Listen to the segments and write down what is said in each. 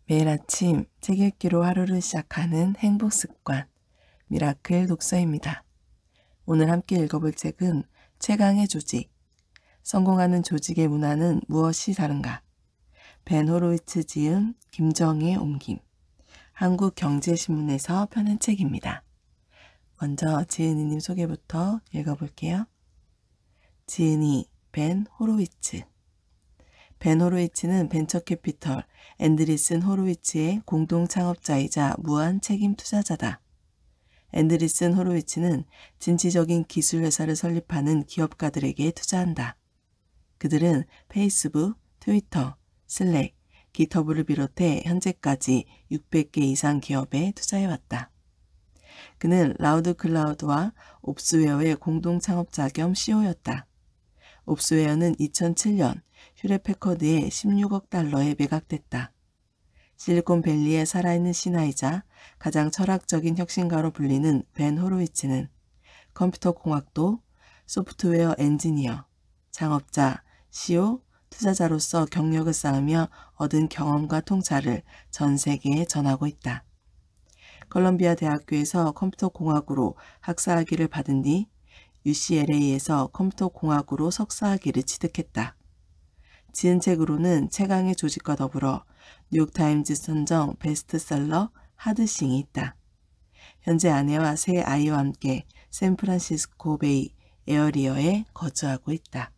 매일 아침 책 읽기로 하루를 시작하는 행복 습관, 미라클 독서입니다. 오늘 함께 읽어볼 책은 최강의 조직, 성공하는 조직의 문화는 무엇이 다른가? 벤 호로위츠 지음, 김정희의 옮김, 한국경제신문에서 펴낸 책입니다. 먼저 지은이님 소개부터 읽어볼게요. 지은이, 벤 호로위츠. 벤 호로위츠는 벤처캐피털 앤드리슨 호로위츠의 공동 창업자이자 무한 책임 투자자다. 앤드리슨 호로위츠는 진취적인 기술 회사를 설립하는 기업가들에게 투자한다. 그들은 페이스북, 트위터, 슬랙, 기터브를 비롯해 현재까지 600개 이상 기업에 투자해왔다. 그는 라우드 클라우드와 옵스웨어의 공동 창업자 겸 CEO였다. 옵스웨어는 2007년 휴렛패커드에 16억 달러에 매각됐다. 실리콘밸리의 살아있는 신화이자 가장 철학적인 혁신가로 불리는 벤 호로위츠는 컴퓨터 공학도, 소프트웨어 엔지니어, 창업자, CEO, 투자자로서 경력을 쌓으며 얻은 경험과 통찰을 전 세계에 전하고 있다. 컬럼비아 대학교에서 컴퓨터 공학으로 학사학위를 받은 뒤 UCLA에서 컴퓨터 공학으로 석사학위를 취득했다. 지은 책으로는 최강의 조직과 더불어 뉴욕타임즈 선정 베스트셀러 하드싱이 있다. 현재 아내와 세 아이와 함께 샌프란시스코 베이 에어리어에 거주하고 있다.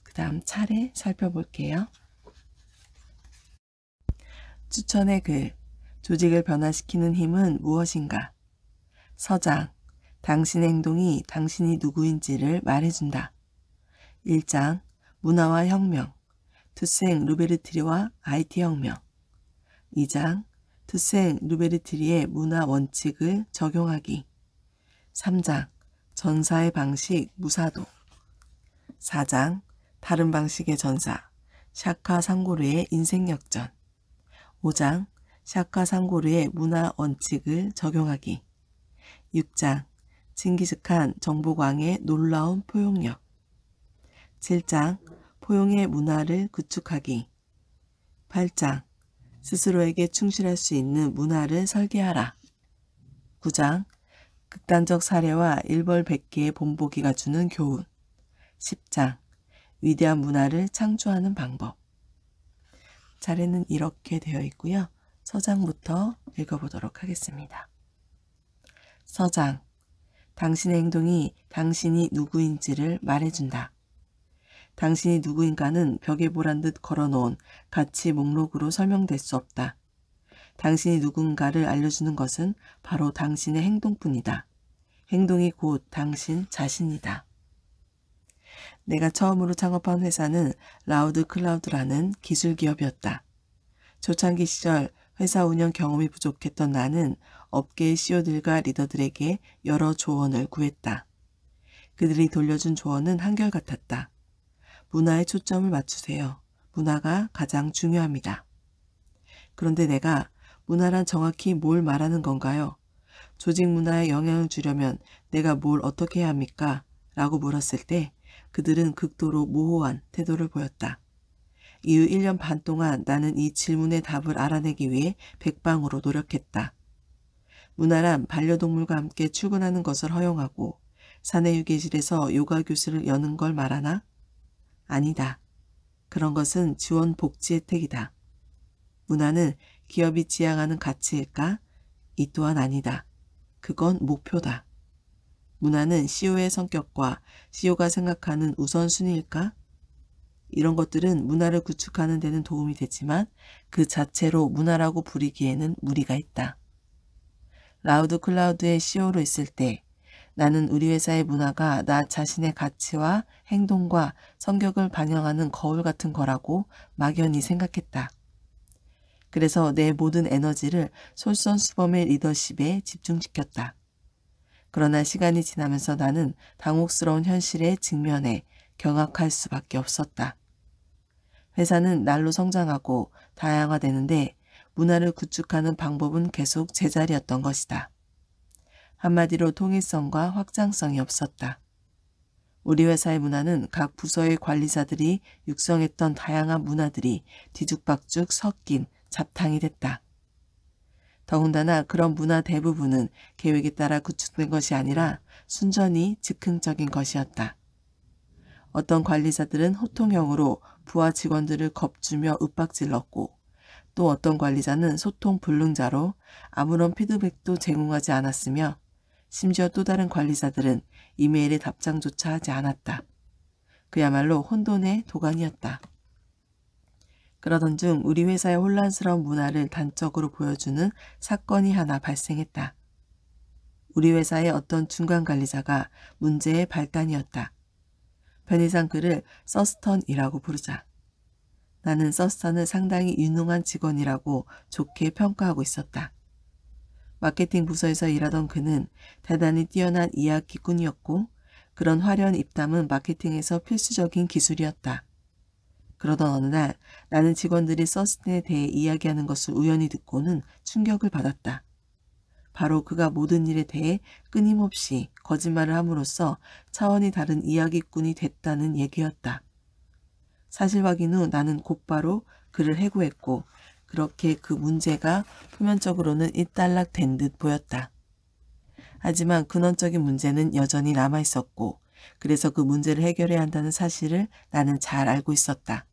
그 다음 차례 살펴볼게요. 추천의 글, 조직을 변화시키는 힘은 무엇인가? 서장, 당신의 행동이 당신이 누구인지를 말해준다. 1장, 문화와 혁명, 투생 루베르트리와 IT 혁명. 2장, 투생 루베르트리의 문화 원칙을 적용하기. 3장, 전사의 방식 무사도. 4장, 다른 방식의 전사, 샤카 상고르의 인생 역전. 5장, 샤카 상고르의 문화 원칙을 적용하기. 6장, 칭기즈칸 정복왕의 놀라운 포용력. 7장, 포용의 문화를 구축하기. 8장, 스스로에게 충실할 수 있는 문화를 설계하라. 9장, 극단적 사례와 일벌백계의 본보기가 주는 교훈. 10장, 위대한 문화를 창조하는 방법. 차례는 이렇게 되어 있고요. 서장부터 읽어보도록 하겠습니다. 서장, 당신의 행동이 당신이 누구인지를 말해준다. 당신이 누구인가는 벽에 보란 듯 걸어놓은 가치 목록으로 설명될 수 없다. 당신이 누군가를 알려주는 것은 바로 당신의 행동뿐이다. 행동이 곧 당신 자신이다. 내가 처음으로 창업한 회사는 라우드 클라우드라는 기술 기업이었다. 초창기 시절 회사 운영 경험이 부족했던 나는 업계의 CEO들과 리더들에게 여러 조언을 구했다. 그들이 돌려준 조언은 한결같았다. 문화에 초점을 맞추세요. 문화가 가장 중요합니다. 그런데 내가 문화란 정확히 뭘 말하는 건가요? 조직 문화에 영향을 주려면 내가 뭘 어떻게 해야 합니까? 라고 물었을 때 그들은 극도로 모호한 태도를 보였다. 이후 1년 반 동안 나는 이 질문의 답을 알아내기 위해 백방으로 노력했다. 문화란 반려동물과 함께 출근하는 것을 허용하고 사내유괴실에서 요가 교실을 여는 걸 말하나? 아니다. 그런 것은 지원 복지 혜택이다. 문화는 기업이 지향하는 가치일까? 이 또한 아니다. 그건 목표다. 문화는 CEO의 성격과 CEO가 생각하는 우선순위일까? 이런 것들은 문화를 구축하는 데는 도움이 되지만 그 자체로 문화라고 부리기에는 무리가 있다. 라우드 클라우드의 CEO로 있을 때 나는 우리 회사의 문화가 나 자신의 가치와 행동과 성격을 반영하는 거울 같은 거라고 막연히 생각했다. 그래서 내 모든 에너지를 솔선수범의 리더십에 집중시켰다. 그러나 시간이 지나면서 나는 당혹스러운 현실에 직면해 경악할 수밖에 없었다. 회사는 날로 성장하고 다양화되는데 문화를 구축하는 방법은 계속 제자리였던 것이다. 한마디로 통일성과 확장성이 없었다. 우리 회사의 문화는 각 부서의 관리자들이 육성했던 다양한 문화들이 뒤죽박죽 섞인 잡탕이 됐다. 더군다나 그런 문화 대부분은 계획에 따라 구축된 것이 아니라 순전히 즉흥적인 것이었다. 어떤 관리자들은 호통형으로 부하 직원들을 겁주며 윽박질렀고 또 어떤 관리자는 소통 불능자로 아무런 피드백도 제공하지 않았으며 심지어 또 다른 관리자들은 이메일에 답장조차 하지 않았다. 그야말로 혼돈의 도가니였다. 그러던 중 우리 회사의 혼란스러운 문화를 단적으로 보여주는 사건이 하나 발생했다. 우리 회사의 어떤 중간 관리자가 문제의 발단이었다. 편의상 그를 서스턴이라고 부르자. 나는 서스턴을 상당히 유능한 직원이라고 좋게 평가하고 있었다. 마케팅 부서에서 일하던 그는 대단히 뛰어난 이야기꾼이었고 그런 화려한 입담은 마케팅에서 필수적인 기술이었다. 그러던 어느 날 나는 직원들이 서스턴에 대해 이야기하는 것을 우연히 듣고는 충격을 받았다. 바로 그가 모든 일에 대해 끊임없이 거짓말을 함으로써 차원이 다른 이야기꾼이 됐다는 얘기였다. 사실 확인 후 나는 곧바로 그를 해고했고 그렇게 그 문제가 표면적으로는 일단락된 듯 보였다. 하지만 근원적인 문제는 여전히 남아있었고 그래서 그 문제를 해결해야 한다는 사실을 나는 잘 알고 있었다.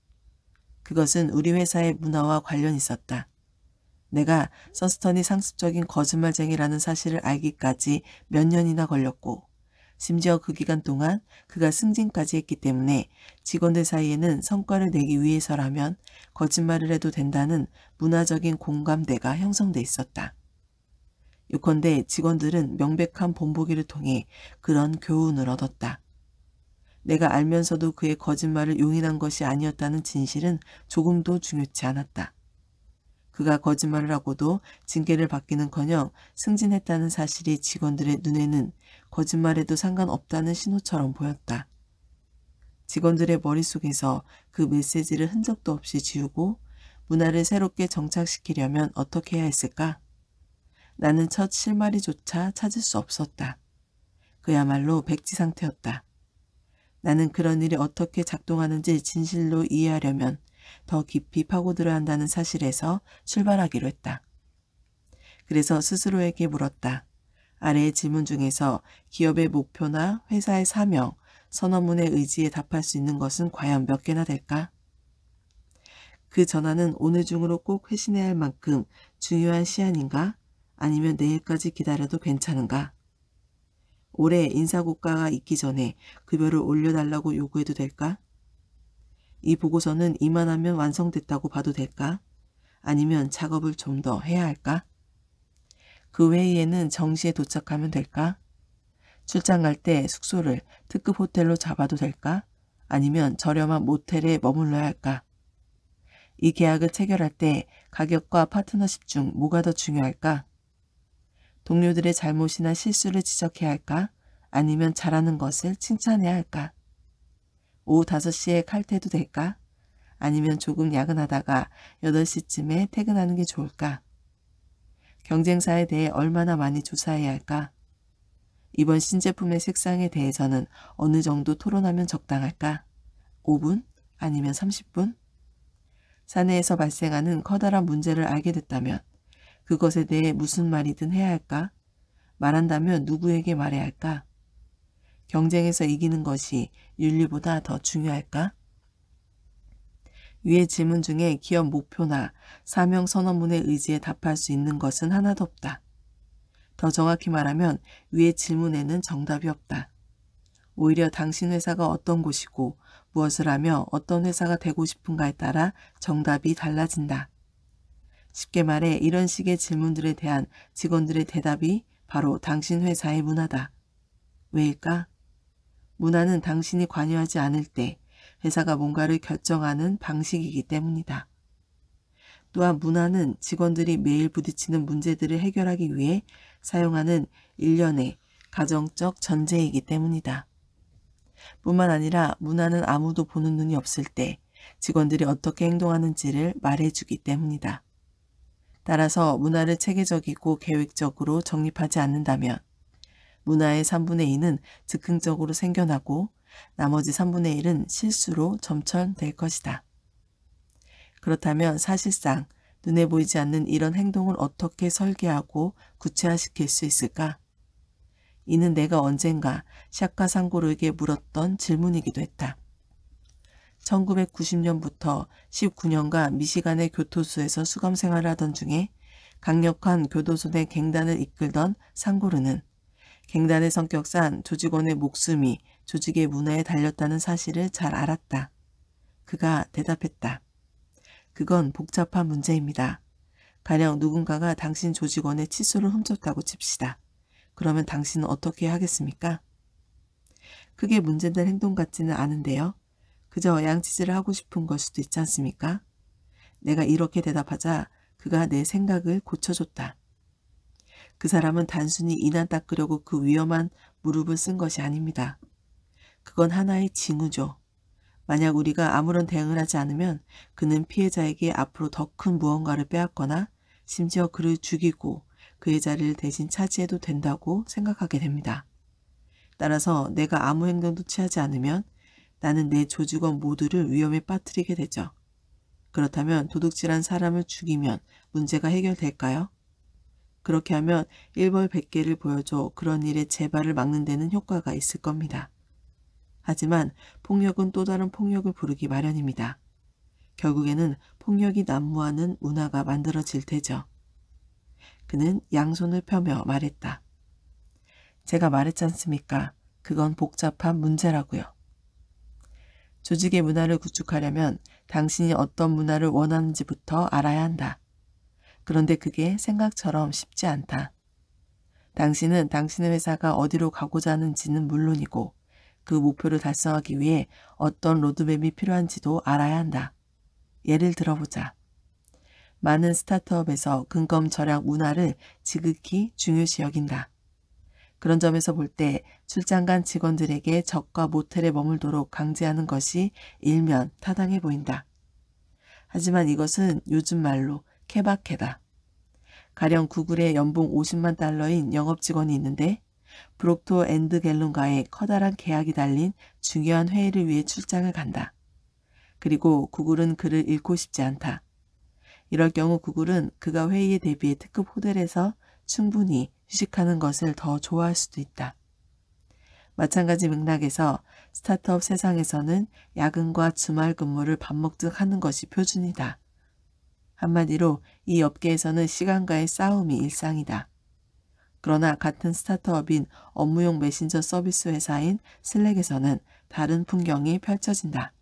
그것은 우리 회사의 문화와 관련이 있었다. 내가 서스턴이 상습적인 거짓말쟁이라는 사실을 알기까지 몇 년이나 걸렸고 심지어 그 기간 동안 그가 승진까지 했기 때문에 직원들 사이에는 성과를 내기 위해서라면 거짓말을 해도 된다는 문화적인 공감대가 형성돼 있었다. 요컨대 직원들은 명백한 본보기를 통해 그런 교훈을 얻었다. 내가 알면서도 그의 거짓말을 용인한 것이 아니었다는 진실은 조금도 중요치 않았다. 그가 거짓말을 하고도 징계를 받기는커녕 승진했다는 사실이 직원들의 눈에는 거짓말해도 상관없다는 신호처럼 보였다. 직원들의 머릿속에서 그 메시지를 흔적도 없이 지우고 문화를 새롭게 정착시키려면 어떻게 해야 했을까? 나는 첫 실마리조차 찾을 수 없었다. 그야말로 백지 상태였다. 나는 그런 일이 어떻게 작동하는지 진실로 이해하려면 더 깊이 파고들어야 한다는 사실에서 출발하기로 했다. 그래서 스스로에게 물었다. 아래의 질문 중에서 기업의 목표나 회사의 사명, 선언문의 의지에 답할 수 있는 것은 과연 몇 개나 될까? 그 전화는 오늘 중으로 꼭 회신해야 할 만큼 중요한 시한인가? 아니면 내일까지 기다려도 괜찮은가? 올해 인사고과가 있기 전에 급여를 올려달라고 요구해도 될까? 이 보고서는 이만하면 완성됐다고 봐도 될까? 아니면 작업을 좀 더 해야 할까? 그 회의에는 정시에 도착하면 될까? 출장 갈 때 숙소를 특급 호텔로 잡아도 될까? 아니면 저렴한 모텔에 머물러야 할까? 이 계약을 체결할 때 가격과 파트너십 중 뭐가 더 중요할까? 동료들의 잘못이나 실수를 지적해야 할까? 아니면 잘하는 것을 칭찬해야 할까? 오후 5시에 칼퇴도 될까? 아니면 조금 야근하다가 8시쯤에 퇴근하는 게 좋을까? 경쟁사에 대해 얼마나 많이 조사해야 할까? 이번 신제품의 색상에 대해서는 어느 정도 토론하면 적당할까? 5분? 아니면 30분? 사내에서 발생하는 커다란 문제를 알게 됐다면 그것에 대해 무슨 말이든 해야 할까? 말한다면 누구에게 말해야 할까? 경쟁에서 이기는 것이 윤리보다 더 중요할까? 위의 질문 중에 기업 목표나 사명 선언문의 의지에 답할 수 있는 것은 하나도 없다. 더 정확히 말하면 위의 질문에는 정답이 없다. 오히려 당신 회사가 어떤 곳이고 무엇을 하며 어떤 회사가 되고 싶은가에 따라 정답이 달라진다. 쉽게 말해 이런 식의 질문들에 대한 직원들의 대답이 바로 당신 회사의 문화다. 왜일까? 문화는 당신이 관여하지 않을 때 회사가 뭔가를 결정하는 방식이기 때문이다. 또한 문화는 직원들이 매일 부딪히는 문제들을 해결하기 위해 사용하는 일련의 가정적 전제이기 때문이다. 뿐만 아니라 문화는 아무도 보는 눈이 없을 때 직원들이 어떻게 행동하는지를 말해주기 때문이다. 따라서 문화를 체계적이고 계획적으로 정립하지 않는다면 문화의 3분의 2는 즉흥적으로 생겨나고 나머지 3분의 1은 실수로 점철될 것이다. 그렇다면 사실상 눈에 보이지 않는 이런 행동을 어떻게 설계하고 구체화시킬 수 있을까? 이는 내가 언젠가 샤카 상고르에게 물었던 질문이기도 했다. 1990년부터 19년간 미시간의 교토수에서 수감 생활을 하던 중에 강력한 교도소 내 갱단을 이끌던 상고르는 갱단의 성격상 조직원의 목숨이 조직의 문화에 달렸다는 사실을 잘 알았다. 그가 대답했다. 그건 복잡한 문제입니다. 가령 누군가가 당신 조직원의 칫솔을 훔쳤다고 칩시다. 그러면 당신은 어떻게 하겠습니까? 그게 문제될 행동 같지는 않은데요. 그저 양치질을 하고 싶은 걸 수도 있지 않습니까? 내가 이렇게 대답하자 그가 내 생각을 고쳐줬다. 그 사람은 단순히 이난 닦으려고 그 위험한 무릎을 쓴 것이 아닙니다. 그건 하나의 징후죠. 만약 우리가 아무런 대응을 하지 않으면 그는 피해자에게 앞으로 더 큰 무언가를 빼앗거나 심지어 그를 죽이고 그의 자리를 대신 차지해도 된다고 생각하게 됩니다. 따라서 내가 아무 행동도 취하지 않으면 나는 내 조직원 모두를 위험에 빠뜨리게 되죠. 그렇다면 도둑질한 사람을 죽이면 문제가 해결될까요? 그렇게 하면 일벌백계를 보여줘 그런 일의 재발을 막는 데는 효과가 있을 겁니다. 하지만 폭력은 또 다른 폭력을 부르기 마련입니다. 결국에는 폭력이 난무하는 문화가 만들어질 테죠. 그는 양손을 펴며 말했다. 제가 말했지 않습니까? 그건 복잡한 문제라고요. 조직의 문화를 구축하려면 당신이 어떤 문화를 원하는지부터 알아야 한다. 그런데 그게 생각처럼 쉽지 않다. 당신은 당신의 회사가 어디로 가고자 하는지는 물론이고 그 목표를 달성하기 위해 어떤 로드맵이 필요한지도 알아야 한다. 예를 들어보자. 많은 스타트업에서 근검 절약 문화를 지극히 중요시 여긴다. 그런 점에서 볼 때 출장 간 직원들에게 적과 모텔에 머물도록 강제하는 것이 일면 타당해 보인다. 하지만 이것은 요즘 말로 케바케다. 가령 구글의 연봉 50만 달러인 영업직원이 있는데 브록토 앤드 갤론과의 커다란 계약이 달린 중요한 회의를 위해 출장을 간다. 그리고 구글은 그를 잃고 싶지 않다. 이럴 경우 구글은 그가 회의에 대비해 특급 호텔에서 충분히 휴식하는 것을 더 좋아할 수도 있다. 마찬가지 맥락에서 스타트업 세상에서는 야근과 주말 근무를 밥 먹듯 하는 것이 표준이다. 한마디로 이 업계에서는 시간과의 싸움이 일상이다. 그러나 같은 스타트업인 업무용 메신저 서비스 회사인 슬랙에서는 다른 풍경이 펼쳐진다.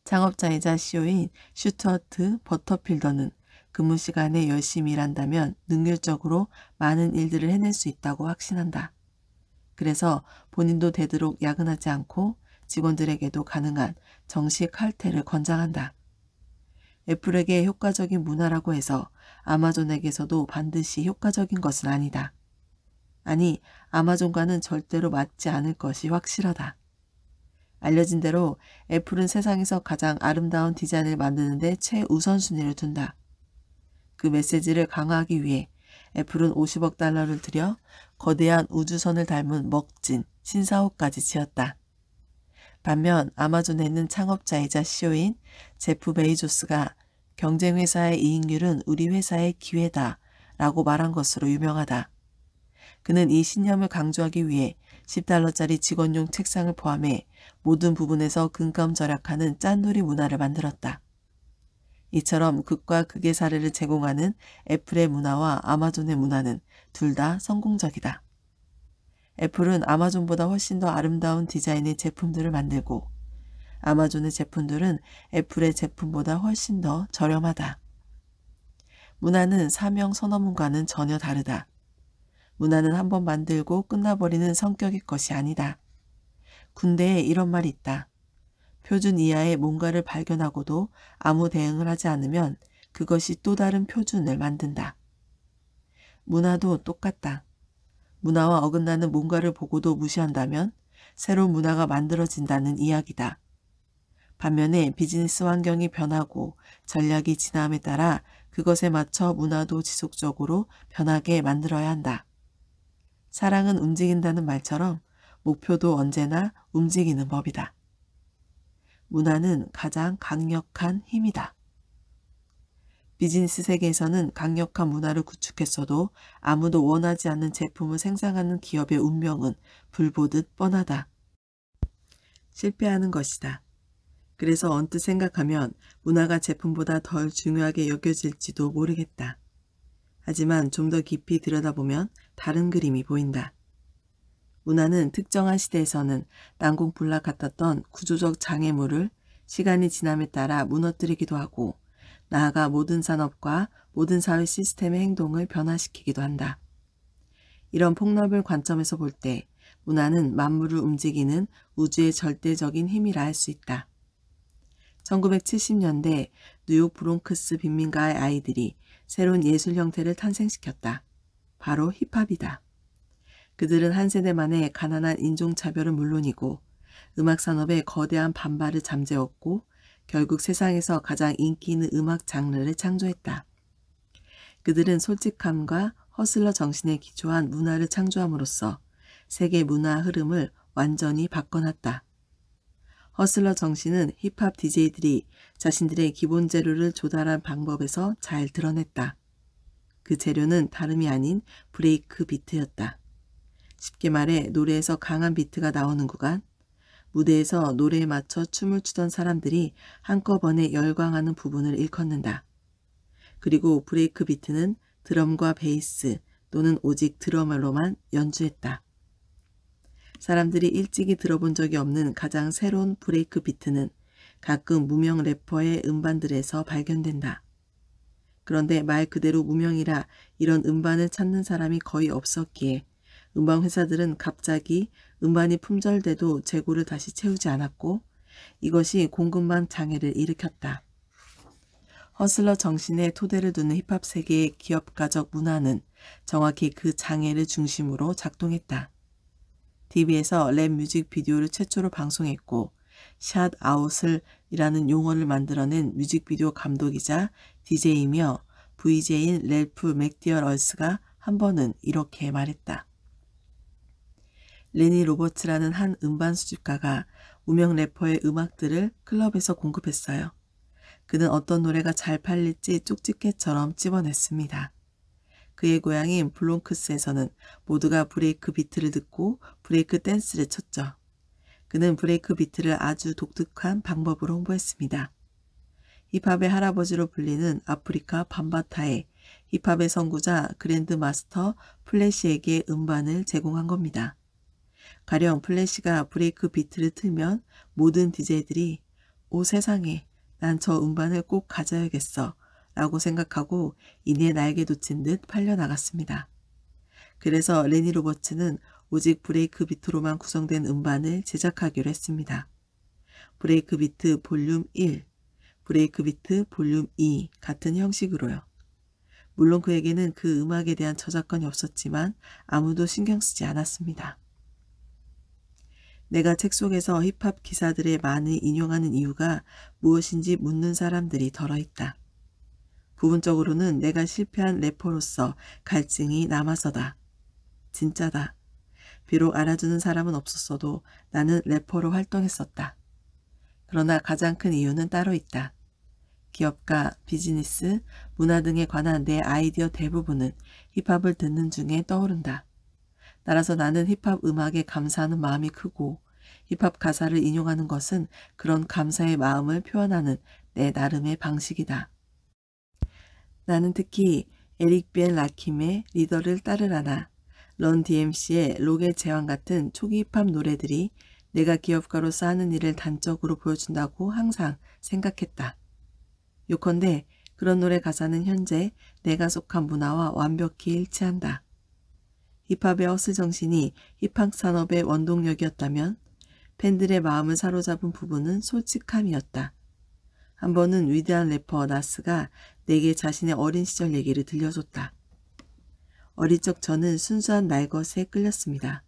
창업자이자 CEO인 슈투어트 버터필더는 근무 시간에 열심히 일한다면 능률적으로 많은 일들을 해낼 수 있다고 확신한다. 그래서 본인도 되도록 야근하지 않고 직원들에게도 가능한 정식 칼퇴를 권장한다. 애플에게 효과적인 문화라고 해서 아마존에게서도 반드시 효과적인 것은 아니다. 아니, 아마존과는 절대로 맞지 않을 것이 확실하다. 알려진 대로 애플은 세상에서 가장 아름다운 디자인을 만드는 데 최우선순위를 둔다. 그 메시지를 강화하기 위해 애플은 50억 달러를 들여 거대한 우주선을 닮은 멋진 신사옥까지 지었다. 반면 아마존에는 창업자이자 CEO인 제프 베이조스가 경쟁 회사의 이익률은 우리 회사의 기회다 라고 말한 것으로 유명하다. 그는 이 신념을 강조하기 위해 $10짜리 직원용 책상을 포함해 모든 부분에서 근감 절약하는 짠돌이 문화를 만들었다. 이처럼 극과 극의 사례를 제공하는 애플의 문화와 아마존의 문화는 둘 다 성공적이다. 애플은 아마존보다 훨씬 더 아름다운 디자인의 제품들을 만들고 아마존의 제품들은 애플의 제품보다 훨씬 더 저렴하다. 문화는 사명 선언문과는 전혀 다르다. 문화는 한번 만들고 끝나버리는 성격의 것이 아니다. 군대에 이런 말이 있다. 표준 이하의 뭔가를 발견하고도 아무 대응을 하지 않으면 그것이 또 다른 표준을 만든다. 문화도 똑같다. 문화와 어긋나는 뭔가를 보고도 무시한다면 새로운 문화가 만들어진다는 이야기다. 반면에 비즈니스 환경이 변하고 전략이 진화함에 따라 그것에 맞춰 문화도 지속적으로 변하게 만들어야 한다. 사랑은 움직인다는 말처럼 목표도 언제나 움직이는 법이다. 문화는 가장 강력한 힘이다. 비즈니스 세계에서는 강력한 문화를 구축했어도 아무도 원하지 않는 제품을 생산하는 기업의 운명은 불보듯 뻔하다. 실패하는 것이다. 그래서 언뜻 생각하면 문화가 제품보다 덜 중요하게 여겨질지도 모르겠다. 하지만 좀 더 깊이 들여다보면 다른 그림이 보인다. 문화는 특정한 시대에서는 난공불락 같았던 구조적 장애물을 시간이 지남에 따라 무너뜨리기도 하고 나아가 모든 산업과 모든 사회 시스템의 행동을 변화시키기도 한다. 이런 폭넓은 관점에서 볼 때 문화는 만물을 움직이는 우주의 절대적인 힘이라 할 수 있다. 1970년대 뉴욕 브롱크스 빈민가의 아이들이 새로운 예술 형태를 탄생시켰다. 바로 힙합이다. 그들은 한 세대만의 가난한 인종차별은 물론이고 음악 산업의 거대한 반발을 잠재웠고 결국 세상에서 가장 인기 있는 음악 장르를 창조했다. 그들은 솔직함과 허슬러 정신에 기초한 문화를 창조함으로써 세계 문화 흐름을 완전히 바꿔놨다. 허슬러 정신은 힙합 DJ들이 자신들의 기본 재료를 조달한 방법에서 잘 드러냈다. 그 재료는 다름이 아닌 브레이크 비트였다. 쉽게 말해 노래에서 강한 비트가 나오는 구간, 무대에서 노래에 맞춰 춤을 추던 사람들이 한꺼번에 열광하는 부분을 일컫는다. 그리고 브레이크 비트는 드럼과 베이스 또는 오직 드러머로만 연주했다. 사람들이 일찍이 들어본 적이 없는 가장 새로운 브레이크 비트는 가끔 무명 래퍼의 음반들에서 발견된다. 그런데 말 그대로 무명이라 이런 음반을 찾는 사람이 거의 없었기에 음반 회사들은 갑자기 음반이 품절돼도 재고를 다시 채우지 않았고 이것이 공급망 장애를 일으켰다. 허슬러 정신의 토대를 두는 힙합 세계의 기업가적 문화는 정확히 그 장애를 중심으로 작동했다. TV에서 랩 뮤직비디오를 최초로 방송했고 샷 아웃을이라는 용어를 만들어낸 뮤직비디오 감독이자 DJ이며 VJ인 랠프 맥디얼얼스가 한 번은 이렇게 말했다. 레니 로버츠라는 한 음반 수집가가 무명 래퍼의 음악들을 클럽에서 공급했어요. 그는 어떤 노래가 잘 팔릴지 쪽집게처럼 찝어냈습니다. 그의 고향인 블롱크스에서는 모두가 브레이크 비트를 듣고 브레이크 댄스를 췄죠. 그는 브레이크 비트를 아주 독특한 방법으로 홍보했습니다. 힙합의 할아버지로 불리는 아프리카 밤바타에 힙합의 선구자 그랜드 마스터 플래시에게 음반을 제공한 겁니다. 가령 플래시가 브레이크 비트를 틀면 모든 DJ들이 오 세상에 난 저 음반을 꼭 가져야겠어 라고 생각하고 이내 날개 돋친 듯 팔려나갔습니다. 그래서 레니 로버츠는 오직 브레이크 비트로만 구성된 음반을 제작하기로 했습니다. 브레이크 비트 볼륨 1, 브레이크 비트 볼륨 2 같은 형식으로요. 물론 그에게는 그 음악에 대한 저작권이 없었지만 아무도 신경 쓰지 않았습니다. 내가 책 속에서 힙합 기사들의 많이 인용하는 이유가 무엇인지 묻는 사람들이 덜어 있다. 부분적으로는 내가 실패한 래퍼로서 갈증이 남아서다. 진짜다. 비록 알아주는 사람은 없었어도 나는 래퍼로 활동했었다. 그러나 가장 큰 이유는 따로 있다. 기업가, 비즈니스, 문화 등에 관한 내 아이디어 대부분은 힙합을 듣는 중에 떠오른다. 따라서 나는 힙합 음악에 감사하는 마음이 크고 힙합 가사를 인용하는 것은 그런 감사의 마음을 표현하는 내 나름의 방식이다. 나는 특히 에릭 벤 라킴의 리더를 따르라나, 런 DMC의 록의 제왕 같은 초기 힙합 노래들이 내가 기업가로서 하는 일을 단적으로 보여준다고 항상 생각했다. 요컨대 그런 노래 가사는 현재 내가 속한 문화와 완벽히 일치한다. 힙합의 허슬 정신이 힙합 산업의 원동력이었다면 팬들의 마음을 사로잡은 부분은 솔직함이었다. 한 번은 위대한 래퍼 나스가 내게 자신의 어린 시절 얘기를 들려줬다. 어릴 적 저는 순수한 날것에 끌렸습니다.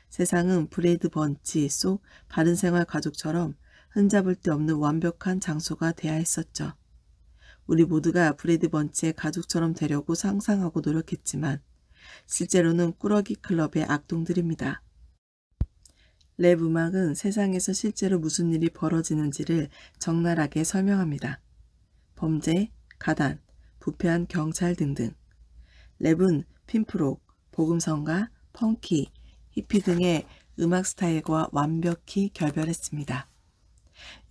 세상은 브레이드 번치 속 바른생활 가족처럼 흠잡을 데 없는 완벽한 장소가 돼야 했었죠. 우리 모두가 브레이드 번치의 가족처럼 되려고 상상하고 노력했지만 실제로는 꾸러기 클럽의 악동들입니다. 랩 음악은 세상에서 실제로 무슨 일이 벌어지는지를 적나라하게 설명합니다. 범죄, 가단, 부패한 경찰 등등. 랩은 핀프록, 복음성가, 펑키, 히피 등의 음악 스타일과 완벽히 결별했습니다.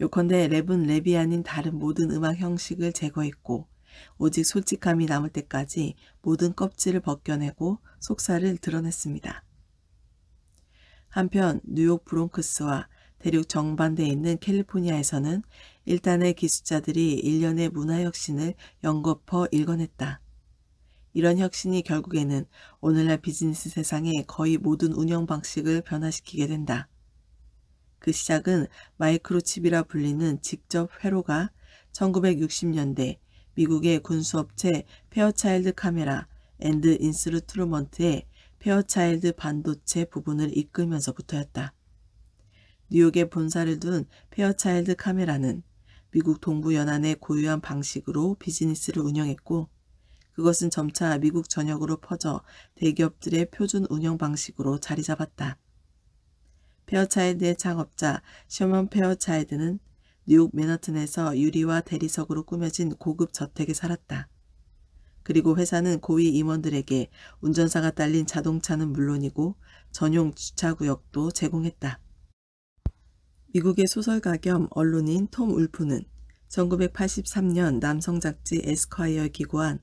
요컨대 랩은 랩이 아닌 다른 모든 음악 형식을 제거했고 오직 솔직함이 남을 때까지 모든 껍질을 벗겨내고 속살을 드러냈습니다. 한편 뉴욕 브롱크스와 대륙 정반대에 있는 캘리포니아에서는 일단의 기숙자들이 일련의 문화혁신을 연거푸 일궈냈다. 이런 혁신이 결국에는 오늘날 비즈니스 세상의 거의 모든 운영 방식을 변화시키게 된다. 그 시작은 마이크로칩이라 불리는 직접 회로가 1960년대 미국의 군수업체 페어차일드 카메라 앤드 인스트루먼트의 페어차일드 반도체 부분을 이끌면서부터였다. 뉴욕에 본사를 둔 페어차일드 카메라는 미국 동부 연안의 고유한 방식으로 비즈니스를 운영했고 그것은 점차 미국 전역으로 퍼져 대기업들의 표준 운영 방식으로 자리 잡았다. 페어차일드의 창업자 셔먼 페어차일드는 뉴욕 맨하튼에서 유리와 대리석으로 꾸며진 고급 저택에 살았다. 그리고 회사는 고위 임원들에게 운전사가 딸린 자동차는 물론이고 전용 주차구역도 제공했다. 미국의 소설가 겸 언론인 톰 울프는 1983년 남성 잡지 에스콰이어에 기고한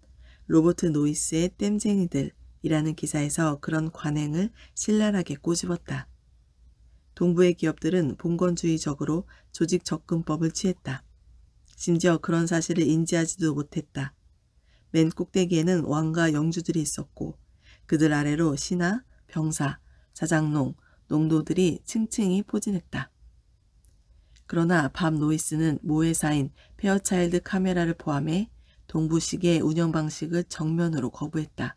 로버트 노이스의 땜쟁이들이라는 기사에서 그런 관행을 신랄하게 꼬집었다. 동부의 기업들은 봉건주의적으로 조직 접근법을 취했다. 심지어 그런 사실을 인지하지도 못했다. 맨 꼭대기에는 왕과 영주들이 있었고 그들 아래로 신하, 병사, 자장농, 농도들이 층층이 포진했다. 그러나 밥 노이스는 모회사인 페어차일드 카메라를 포함해 동부식의 운영 방식을 정면으로 거부했다.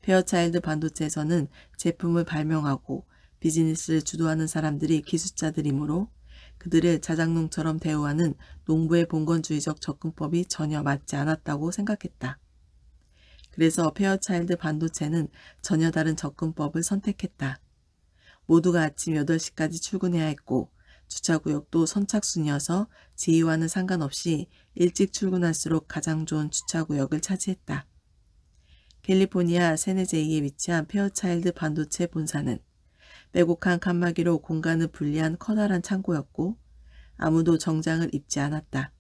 페어차일드 반도체에서는 제품을 발명하고 비즈니스를 주도하는 사람들이 기술자들이므로 그들을 자장농처럼 대우하는 농부의 봉건주의적 접근법이 전혀 맞지 않았다고 생각했다. 그래서 페어차일드 반도체는 전혀 다른 접근법을 선택했다. 모두가 아침 8시까지 출근해야 했고 주차구역도 선착순이어서 지위와는 상관없이 일찍 출근할수록 가장 좋은 주차구역을 차지했다. 캘리포니아 세네제이에 위치한 페어차일드 반도체 본사는 빼곡한 칸막이로 공간을 분리한 커다란 창고였고 아무도 정장을 입지 않았다.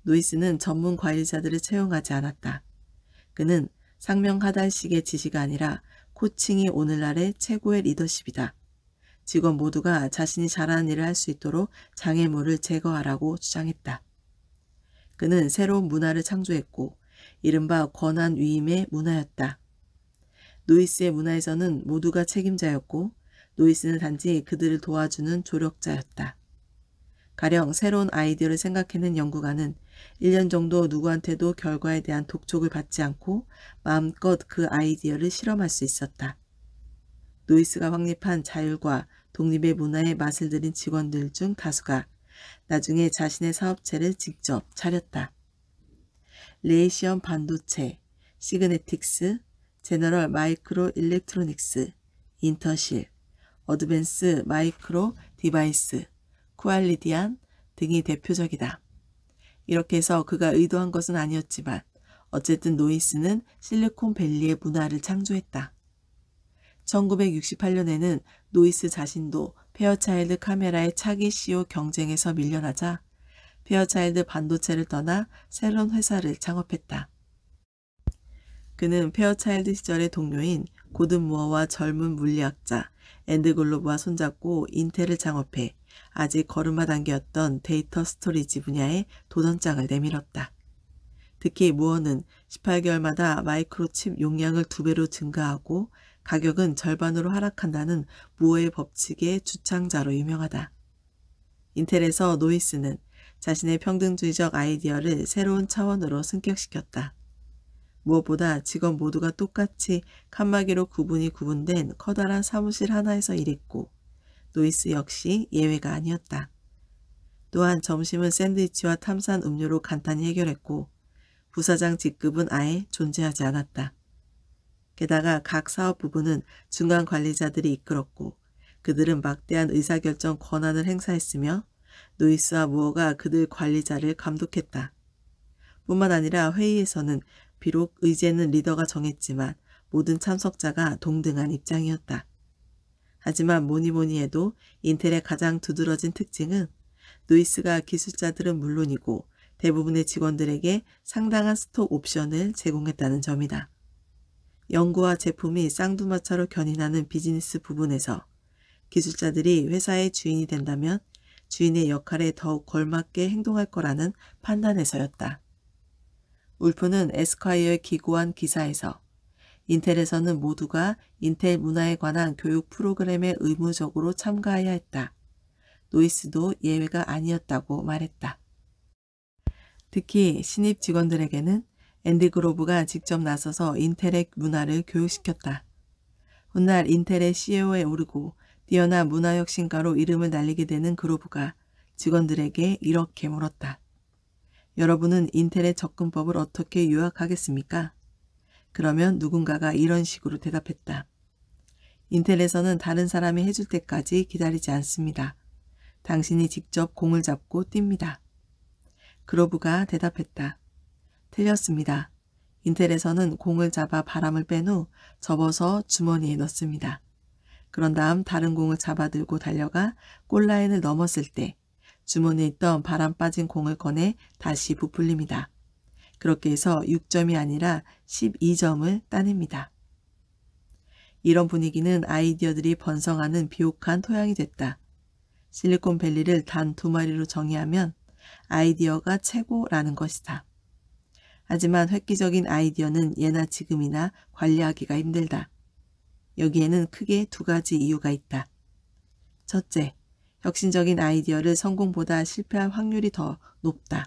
노이스는 전문 관리자들을 채용하지 않았다. 그는 상명하달식의 지시가 아니라 코칭이 오늘날의 최고의 리더십이다. 직원 모두가 자신이 잘하는 일을 할 수 있도록 장애물을 제거하라고 주장했다. 그는 새로운 문화를 창조했고 이른바 권한 위임의 문화였다. 노이스의 문화에서는 모두가 책임자였고 노이스는 단지 그들을 도와주는 조력자였다. 가령 새로운 아이디어를 생각해낸 연구가는 1년 정도 누구한테도 결과에 대한 독촉을 받지 않고 마음껏 그 아이디어를 실험할 수 있었다. 노이스가 확립한 자율과 독립의 문화에 맛을 들인 직원들 중 다수가 나중에 자신의 사업체를 직접 차렸다. 레이시엄 반도체, 시그네틱스, 제너럴 마이크로 일렉트로닉스, 인터실, 어드밴스 마이크로 디바이스, 쿠알리디안 등이 대표적이다. 이렇게 해서 그가 의도한 것은 아니었지만 어쨌든 노이스는 실리콘밸리의 문화를 창조했다. 1968년에는 노이스 자신도 페어차일드 카메라의 차기 CEO 경쟁에서 밀려나자 페어차일드 반도체를 떠나 새로운 회사를 창업했다. 그는 페어차일드 시절의 동료인 고든 무어와 젊은 물리학자 앤드 글로브와 손잡고 인텔을 창업해 아직 걸음마 단계였던 데이터 스토리지 분야에 도전장을 내밀었다. 특히 무어는 18개월마다 마이크로칩 용량을 2배로 증가하고 가격은 절반으로 하락한다는 무어의 법칙의 주창자로 유명하다. 인텔에서 노이스는 자신의 평등주의적 아이디어를 새로운 차원으로 승격시켰다. 무엇보다 직원 모두가 똑같이 칸막이로 구분된 커다란 사무실 하나에서 일했고 노이스 역시 예외가 아니었다. 또한 점심은 샌드위치와 탄산 음료로 간단히 해결했고 부사장 직급은 아예 존재하지 않았다. 게다가 각 사업 부분은 중간 관리자들이 이끌었고 그들은 막대한 의사결정 권한을 행사했으며 노이스와 무어가 그들 관리자를 감독했다. 뿐만 아니라 회의에서는 비록 의제는 리더가 정했지만 모든 참석자가 동등한 입장이었다. 하지만 뭐니 해도 인텔의 가장 두드러진 특징은 노이스가 기술자들은 물론이고 대부분의 직원들에게 상당한 스톡 옵션을 제공했다는 점이다. 연구와 제품이 쌍두마차로 견인하는 비즈니스 부분에서 기술자들이 회사의 주인이 된다면 주인의 역할에 더욱 걸맞게 행동할 거라는 판단에서였다. 울프는 에스콰이어에 기고한 기사에서 인텔에서는 모두가 인텔 문화에 관한 교육 프로그램에 의무적으로 참가해야 했다. 노이스도 예외가 아니었다고 말했다. 특히 신입 직원들에게는 앤디 그로브가 직접 나서서 인텔의 문화를 교육시켰다. 훗날 인텔의 CEO에 오르고 뛰어난 문화혁신가로 이름을 날리게 되는 그로브가 직원들에게 이렇게 물었다. 여러분은 인텔의 접근법을 어떻게 요약하겠습니까? 그러면 누군가가 이런 식으로 대답했다. 인텔에서는 다른 사람이 해줄 때까지 기다리지 않습니다. 당신이 직접 공을 잡고 뜁니다. 그로브가 대답했다. 틀렸습니다. 인텔에서는 공을 잡아 바람을 뺀 후 접어서 주머니에 넣습니다. 그런 다음 다른 공을 잡아들고 달려가 골라인을 넘었을 때 주머니에 있던 바람 빠진 공을 꺼내 다시 부풀립니다. 그렇게 해서 6점이 아니라 12점을 따냅니다. 이런 분위기는 아이디어들이 번성하는 비옥한 토양이 됐다. 실리콘밸리를 단 2마리로 정의하면 아이디어가 최고라는 것이다. 하지만 획기적인 아이디어는 예나 지금이나 관리하기가 힘들다. 여기에는 크게 2가지 이유가 있다. 첫째, 혁신적인 아이디어를 성공보다 실패할 확률이 더 높다.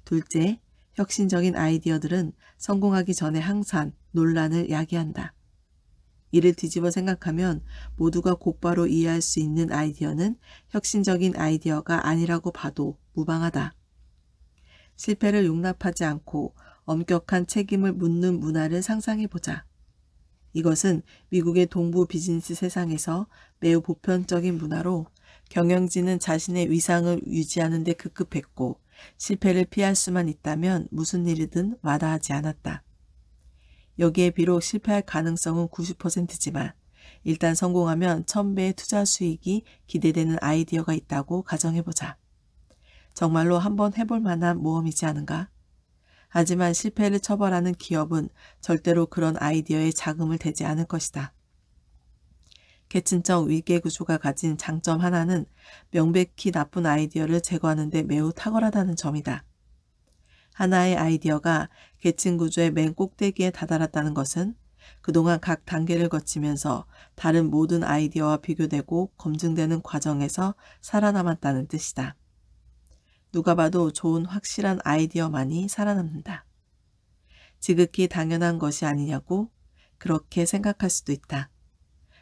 둘째, 혁신적인 아이디어들은 성공하기 전에 항상 논란을 야기한다. 이를 뒤집어 생각하면 모두가 곧바로 이해할 수 있는 아이디어는 혁신적인 아이디어가 아니라고 봐도 무방하다. 실패를 용납하지 않고 엄격한 책임을 묻는 문화를 상상해보자. 이것은 미국의 동부 비즈니스 세상에서 매우 보편적인 문화로 경영진은 자신의 위상을 유지하는 데 급급했고 실패를 피할 수만 있다면 무슨 일이든 마다하지 않았다. 여기에 비록 실패할 가능성은 90%지만 일단 성공하면 1000배의 투자 수익이 기대되는 아이디어가 있다고 가정해보자. 정말로 한번 해볼 만한 모험이지 않은가? 하지만 실패를 처벌하는 기업은 절대로 그런 아이디어에 자금을 대지 않을 것이다. 계층적 위계구조가 가진 장점 하나는 명백히 나쁜 아이디어를 제거하는 데 매우 탁월하다는 점이다. 하나의 아이디어가 계층구조의 맨 꼭대기에 다다랐다는 것은 그동안 각 단계를 거치면서 다른 모든 아이디어와 비교되고 검증되는 과정에서 살아남았다는 뜻이다. 누가 봐도 좋은 확실한 아이디어만이 살아남는다. 지극히 당연한 것이 아니냐고 그렇게 생각할 수도 있다.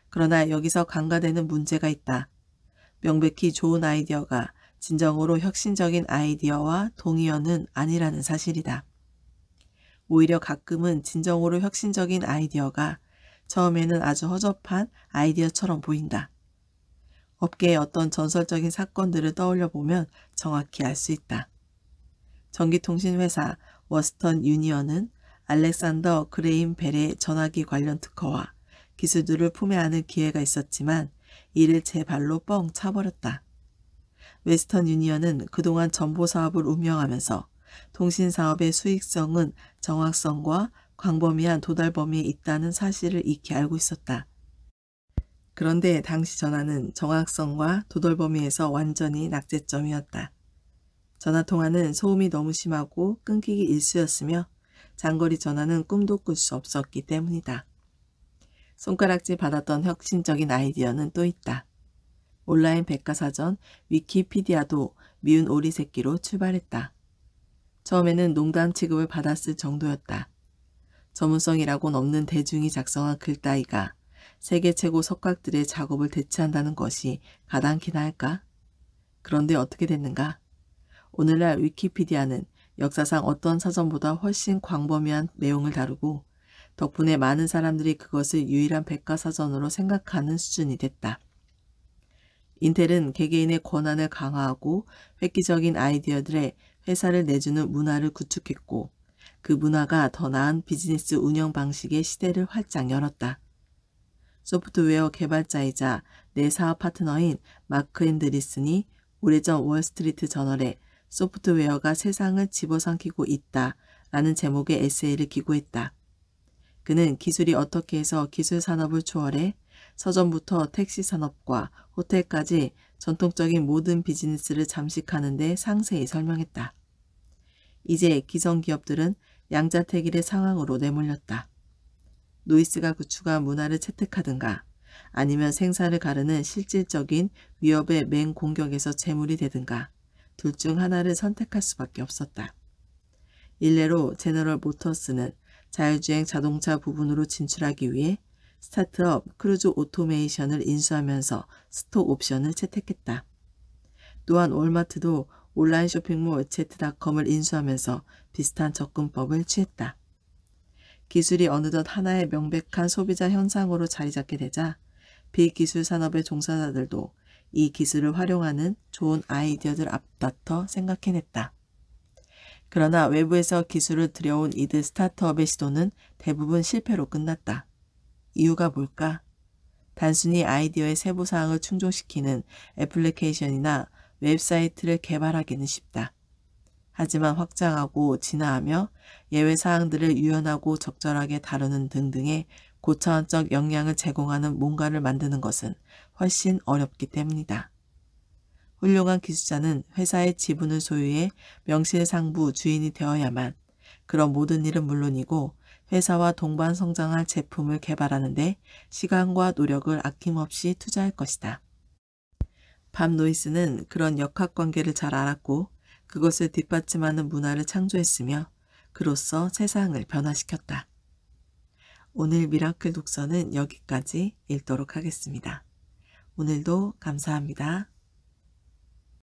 그러나 여기서 간과되는 문제가 있다. 명백히 좋은 아이디어가 진정으로 혁신적인 아이디어와 동의어는 아니라는 사실이다. 오히려 가끔은 진정으로 혁신적인 아이디어가 처음에는 아주 허접한 아이디어처럼 보인다. 업계의 어떤 전설적인 사건들을 떠올려 보면 정확히 알 수 있다. 전기통신회사 워스턴 유니언은 알렉산더 그레임 벨의 전화기 관련 특허와 기술들을 품에 안을 기회가 있었지만 이를 제 발로 뻥 차버렸다. 웨스턴 유니언은 그동안 정보사업을 운영하면서 통신사업의 수익성은 정확성과 광범위한 도달 범위에 있다는 사실을 익히 알고 있었다. 그런데 당시 전화는 정확성과 도달 범위에서 완전히 낙제점이었다. 전화통화는 소음이 너무 심하고 끊기기 일쑤였으며 장거리 전화는 꿈도 꿀 수 없었기 때문이다. 손가락질 받았던 혁신적인 아이디어는 또 있다. 온라인 백과사전 위키피디아도 미운 오리 새끼로 출발했다. 처음에는 농담 취급을 받았을 정도였다. 전문성이라고는 없는 대중이 작성한 글 따위가 세계 최고 석각들의 작업을 대체한다는 것이 가당키나 할까? 그런데 어떻게 됐는가? 오늘날 위키피디아는 역사상 어떤 사전보다 훨씬 광범위한 내용을 다루고 덕분에 많은 사람들이 그것을 유일한 백과사전으로 생각하는 수준이 됐다. 인텔은 개개인의 권한을 강화하고 획기적인 아이디어들의 회사를 내주는 문화를 구축했고 그 문화가 더 나은 비즈니스 운영 방식의 시대를 활짝 열었다. 소프트웨어 개발자이자 내 사업 파트너인 마크 앤드리슨이 오래전 월스트리트 저널에 소프트웨어가 세상을 집어삼키고 있다 라는 제목의 에세이를 기고했다. 그는 기술이 어떻게 해서 기술 산업을 초월해 서점부터 택시 산업과 호텔까지 전통적인 모든 비즈니스를 잠식하는 데 상세히 설명했다. 이제 기성기업들은 양자택일의 상황으로 내몰렸다. 노이스가 구축한 문화를 채택하든가 아니면 생사를 가르는 실질적인 위협의 맹공격에서 제물이 되든가 둘 중 하나를 선택할 수밖에 없었다. 일례로 제너럴 모터스는 자율주행 자동차 부분으로 진출하기 위해 스타트업 크루즈 오토메이션을 인수하면서 스톡 옵션을 채택했다. 또한 월마트도 온라인 쇼핑몰 Z.com을 인수하면서 비슷한 접근법을 취했다. 기술이 어느덧 하나의 명백한 소비자 현상으로 자리 잡게 되자 비기술 산업의 종사자들도 이 기술을 활용하는 좋은 아이디어들 앞다퉈 생각해냈다. 그러나 외부에서 기술을 들여온 이들 스타트업의 시도는 대부분 실패로 끝났다. 이유가 뭘까? 단순히 아이디어의 세부사항을 충족시키는 애플리케이션이나 웹사이트를 개발하기는 쉽다. 하지만 확장하고 진화하며 예외사항들을 유연하고 적절하게 다루는 등등의 고차원적 역량을 제공하는 뭔가를 만드는 것은 훨씬 어렵기 때문이다. 훌륭한 기술자는 회사의 지분을 소유해 명실상부 주인이 되어야만 그런 모든 일은 물론이고 회사와 동반 성장할 제품을 개발하는 데 시간과 노력을 아낌없이 투자할 것이다. 밥 노이스는 그런 역학관계를 잘 알았고 그것을 뒷받침하는 문화를 창조했으며 그로써 세상을 변화시켰다. 오늘 미라클 독서는 여기까지 읽도록 하겠습니다. 오늘도 감사합니다.